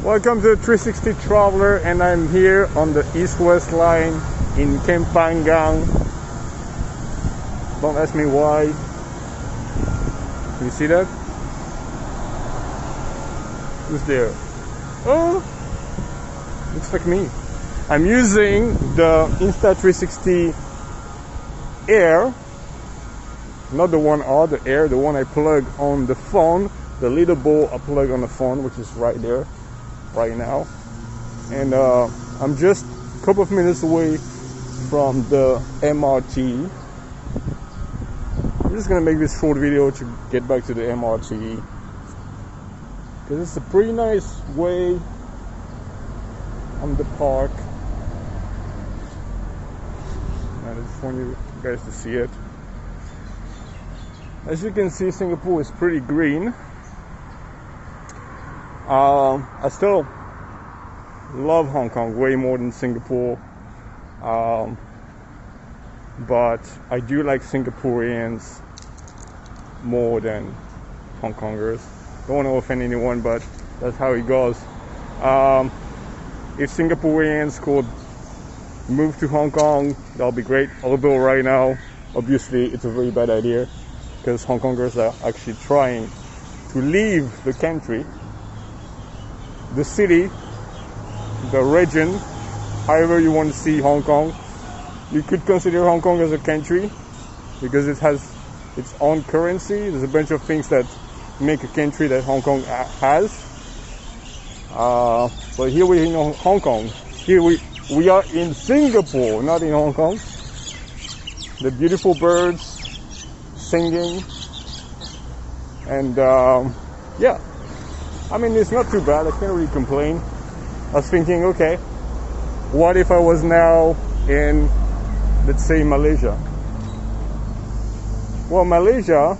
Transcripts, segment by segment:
Welcome to the 360 Traveler, and I'm here on the east-west line in Kempangan. Don't ask me why. Can you see that? Who's there? Oh, looks like me. I'm using the Insta360 Air, not the One R, the Air, the one I plug on the phone, the little ball I plug on the phone, which is right there, right now. And I'm just a couple of minutes away from the MRT. I'm just gonna make this short video to get back to the MRT, because it's a pretty nice way on the park. And I just want you guys to see it. As you can see, Singapore is pretty green. I still love Hong Kong way more than Singapore, but I do like Singaporeans more than Hong Kongers. Don't want to offend anyone, but that's how it goes. If Singaporeans could move to Hong Kong, that'll be great. Although right now, obviously, it's a very bad idea, because Hong Kongers are actually trying to leave the country, the city, the region, however you want to see Hong Kong. You could consider Hong Kong as a country because it has its own currency. There's a bunch of things that make a country that Hong Kong has. But here we're in Hong Kong. Here we are in Singapore, not in Hong Kong. The beautiful birds singing, and yeah, I mean, it's not too bad. I can't really complain. I was thinking, okay, what if I was now in, let's say, Malaysia? Well, Malaysia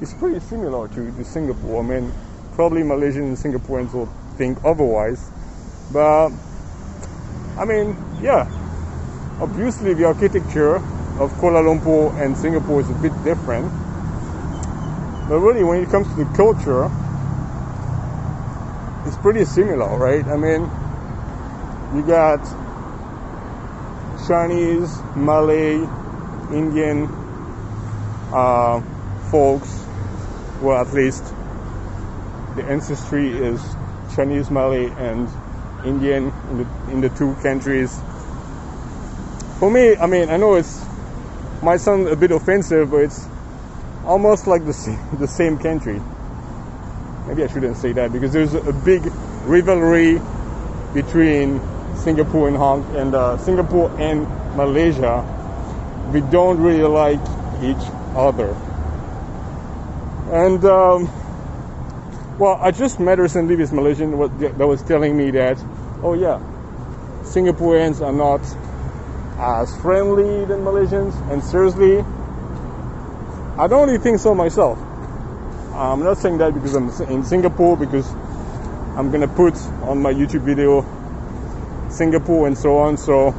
is pretty similar to Singapore. I mean, probably Malaysians and Singaporeans will think otherwise, but I mean, yeah, obviously the architecture of Kuala Lumpur and Singapore is a bit different, but really when it comes to the culture, it's pretty similar, right? I mean, you got Chinese, Malay, Indian folks. Well, at least the ancestry is Chinese, Malay, and Indian in the two countries. For me, I mean, I know it's might sound a bit offensive, but it's almost like the same country. Maybe I shouldn't say that, because there's a big rivalry between Singapore and Singapore and Malaysia. We don't really like each other. And well, I just met recently this Malaysian that was telling me that, oh yeah, Singaporeans are not as friendly than Malaysians. And seriously, I don't really think so myself. I'm not saying that because I'm in Singapore, because I'm gonna put on my YouTube video Singapore and so on, so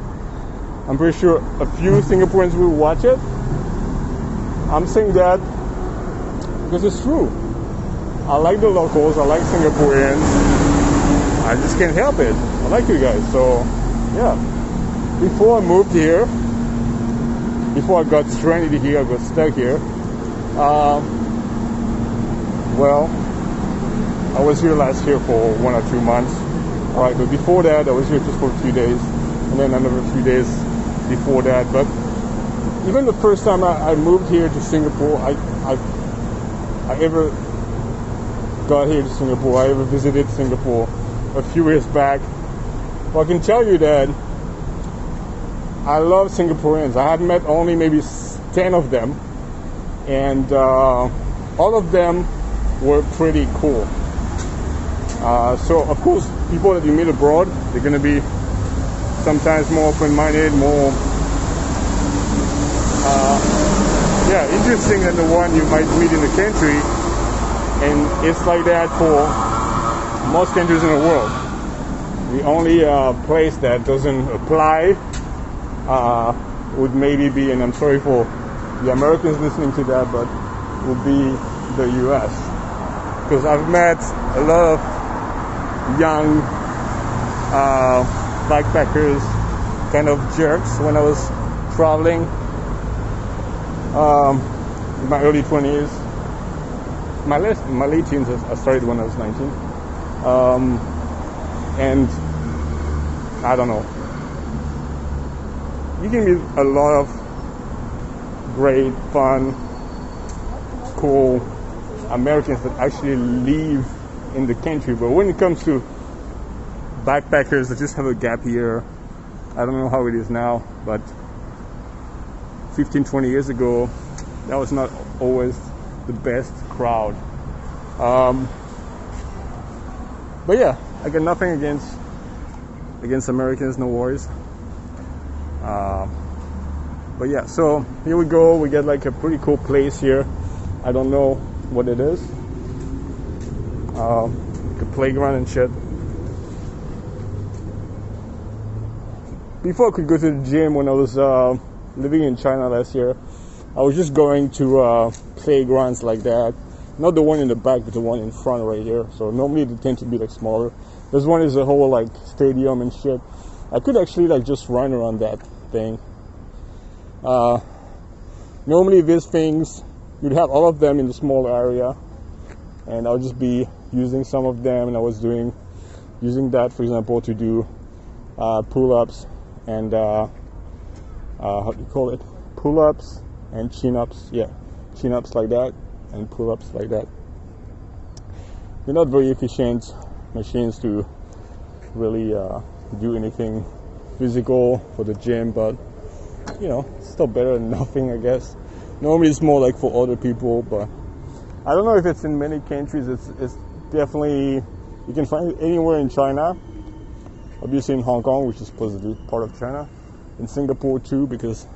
I'm pretty sure a few Singaporeans will watch it. I'm saying that because it's true. I like the locals, I like Singaporeans, I just can't help it. I like you guys. So yeah, before I moved here, before I got stranded here, I got stuck here, well, I was here last year for 1 or 2 months. Alright, but before that I was here just for a few days, and then another few days before that. But even the first time I moved here to Singapore, I ever got here to Singapore, I ever visited Singapore a few years back. Well, I can tell you that I love Singaporeans. I have met only maybe 10 of them, and all of them were pretty cool. So of course, people that you meet abroad, they're gonna be sometimes more open-minded, more interesting than the one you might meet in the country. And it's like that for most countries in the world. The only place that doesn't apply would maybe be, and I'm sorry for the Americans listening to that, but would be the US. Because I've met a lot of young backpackers kind of jerks when I was traveling in my early 20s. My late teens, I started when I was 19. And I don't know. You can meet a lot of great, fun, cool Americans that actually live in the country. But when it comes to backpackers that just have a gap year, I don't know how it is now, but 15, 20 years ago, that was not always the best crowd. But yeah, I got nothing against Americans, no worries. But yeah, so here we go. We get like a pretty cool place here. I don't know what it is. Like a playground and shit. Before I could go to the gym when I was living in China last year, I was just going to playgrounds like that. Not the one in the back, but the one in front right here. So normally they tend to be like smaller. This one is a whole like stadium and shit. I could actually like just run around that thing. Normally these things, you'd have all of them in the small area, and I'll just be using some of them, and I was using that, for example, to do pull-ups and how do you call it? Pull-ups and chin-ups. Yeah, chin-ups like that and pull-ups like that. They're not very efficient machines to really do anything physical for the gym, but you know, it's still better than nothing, I guess. Normally it's more like for other people, but I don't know if it's in many countries. It's definitely, you can find it anywhere in China. Obviously in Hong Kong, which is supposed to be part of China. In Singapore too, because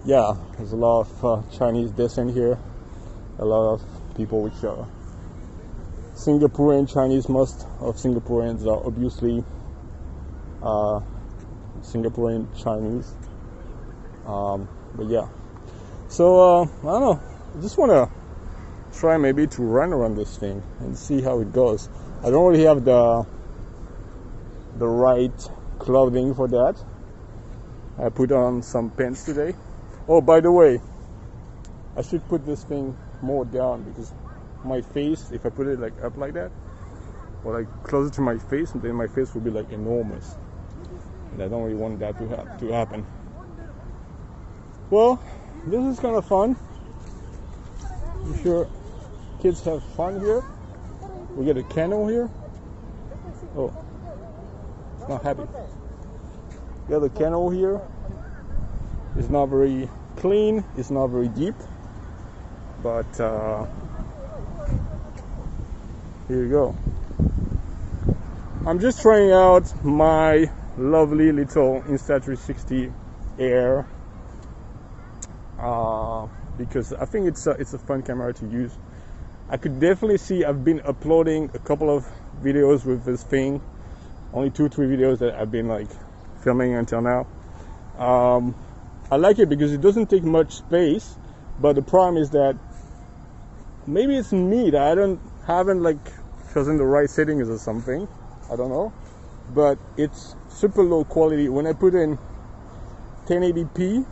yeah, there's a lot of Chinese descent here. A lot of people which are Singaporean Chinese. Most of Singaporeans are obviously Singaporean Chinese. But yeah, so I don't know, I just want to try maybe to run around this thing and see how it goes. I don't really have the right clothing for that. I put on some pants today. Oh, by the way, I should put this thing more down, because my face, if I put it like up like that, or like closer to my face, then my face will be like enormous, and I don't really want that to happen. Well, this is kind of fun. I'm sure kids have fun here. We get a kennel here. Oh, it's not happy. We have a kennel here. It's not very clean. It's not very deep. But here you go. I'm just trying out my lovely little Insta360 Air. Because I think it's a fun camera to use. I could definitely see, I've been uploading a couple of videos with this thing, only 2-3 videos that I've been like filming until now. I like it because it doesn't take much space, but the problem is that maybe it's me that I haven't like chosen the right settings or something. I don't know, but it's super low quality. When I put in 1080p,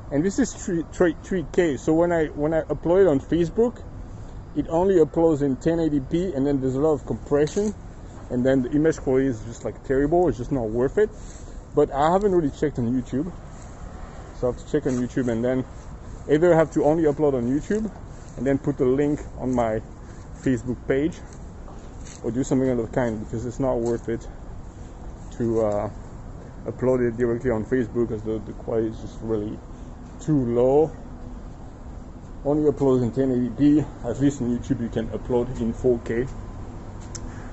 and this is 3K, so when I upload it on Facebook, it only uploads in 1080p, and then there's a lot of compression, and then the image quality is just like terrible. It's just not worth it. But I haven't really checked on YouTube, so I have to check on YouTube, and then either I have to only upload on YouTube and then put the link on my Facebook page, or do something of the kind, because it's not worth it to upload it directly on Facebook, because the quality is just really too low. Only upload in 1080p. At least on YouTube you can upload in 4K.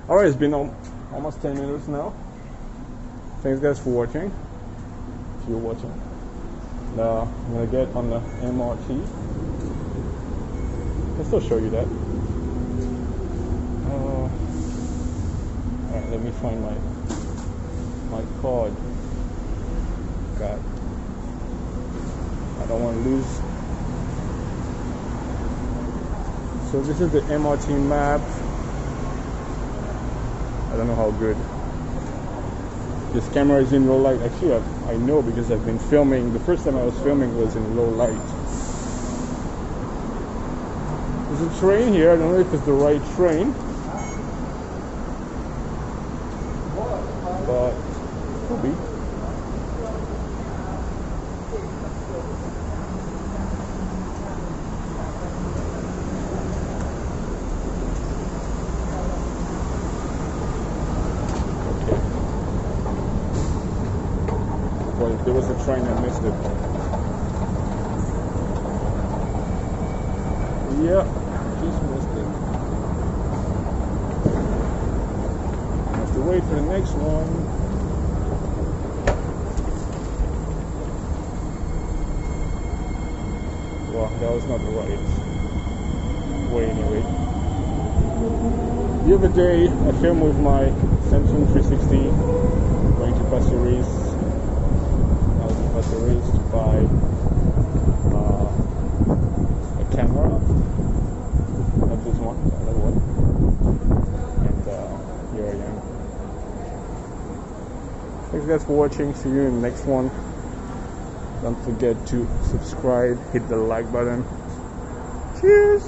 Alright, it's been almost 10 minutes now. Thanks guys for watching, if you're watching. Now I'm gonna get on the MRT. I'll still show you that. Alright, let me find my card. God, I don't want to lose. So this is the MRT map. I don't know how good. This camera is in low light. Actually, I know because I've been filming. The first time I was filming was in low light. There's a train here. I don't know if it's the right train, but it could be. Well, if there was a train, I missed it. Yeah, just missed it. I have to wait for the next one. Well, that was not the right way anyway. The other day, I filmed with my Samsung 360 going to Pasir Ris. To buy a camera, not this one, the other one, and here I am. Thanks guys for watching. See you in the next one. Don't forget to subscribe, hit the like button. Cheers.